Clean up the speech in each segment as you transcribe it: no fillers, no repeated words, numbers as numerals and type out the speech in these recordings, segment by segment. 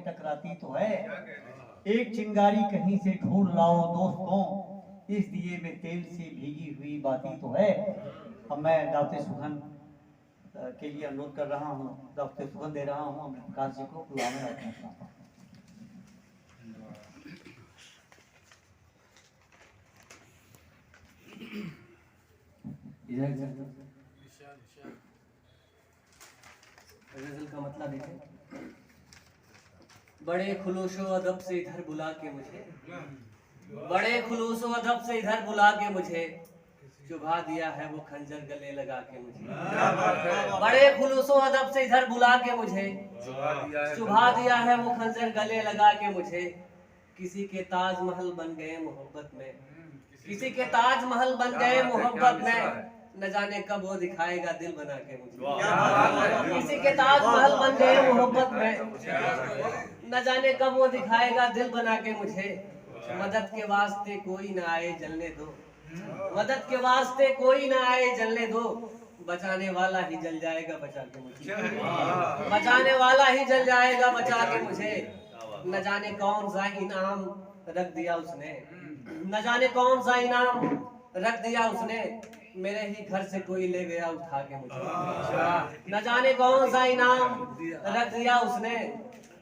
टकराती तो है। एक चिंगारी कहीं से ढूंढ लाओ दोस्तों, इस दिए में तेल से भीगी हुई बाती तो है। अब मैं दावते सुगन के लिए अनुरोध कर रहा हूँ, दावते सुगन दे रहा हूँ अमृत प्रकाश जी को। बुलाने रखना चाहता हूँ। गजल का मतलब है, बड़े खुलूसो अदब से इधर बुला के मुझे, बड़े खुलूसो अदब से इधर बुला के मुझे चुभा दिया है वो खंजर गले लगा के मुझे। बड़े खुलूसो अदब से इधर बुला के मुझे चुभा दिया है वो खंजर गले लगा के मुझे। किसी के ताजमहल बन गए मोहब्बत में, किसी के ताजमहल बन गए मोहब्बत में, न जाने कब वो दिखाएगा दिल बना के मुझे। किसी के ताजमहल बन गए मोहब्बत में, न जाने कब वो दिखाएगा दिल बना के मुझे। मदद के वास्ते कोई ना आए जलने दो, मदद के वास्ते कोई ना आए जलने दो, बचाने वाला ही जल जाएगा बचा के मुझे। बचाने वाला ही जल जाएगा बचा के मुझे। न जाने कौन सा इनाम रख दिया उसने, न जाने कौन सा इनाम रख दिया उसने, मेरे ही घर से कोई ले गया उठा के मुझे। न जाने कौन सा इनाम रख दिया उसने,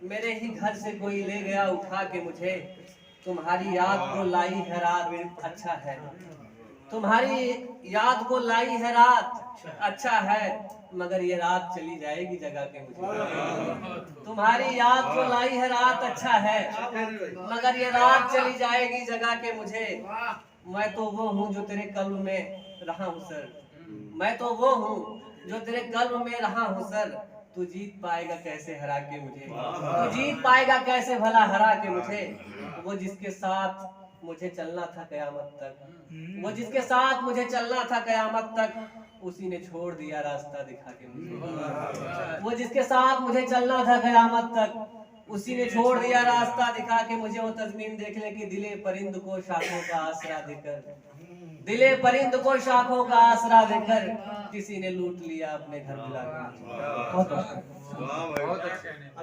मेरे ही घर से कोई ले गया उठा के मुझे। तुम्हारी याद को लाई है रात अच्छा है, तुम्हारी याद को लाई है रात अच्छा है, मगर ये रात चली जाएगी जगा के मुझे। तुम्हारी याद को लाई है रात अच्छा है, मगर ये रात चली जाएगी जगा के मुझे। मैं तो वो हूँ जो तेरे कल्ब में रहा हूँ सर, मैं तो वो हूँ जो तेरे कल्ब में रहा हूँ सर। तू जीत पाएगा कैसे हरा के मुझे, तू जीत पाएगा कैसे भला हरा के मुझे। वो जिसके साथ मुझे चलना था कयामत तक, वो जिसके साथ मुझे चलना था कयामत तक, उसी ने छोड़ दिया रास्ता दिखा के मुझे। वो जिसके साथ मुझे चलना था कयामत तक, उसी ने छोड़ दिया रास्ता दिखा के मुझे। वो तस्मीन देख ले कि दिले परिंद को शाखों का आसरा देकर, दिले परिंद को शाखों का आसरा देकर, किसी ने लूट लिया अपने घर बुला के। बहुत अच्छा।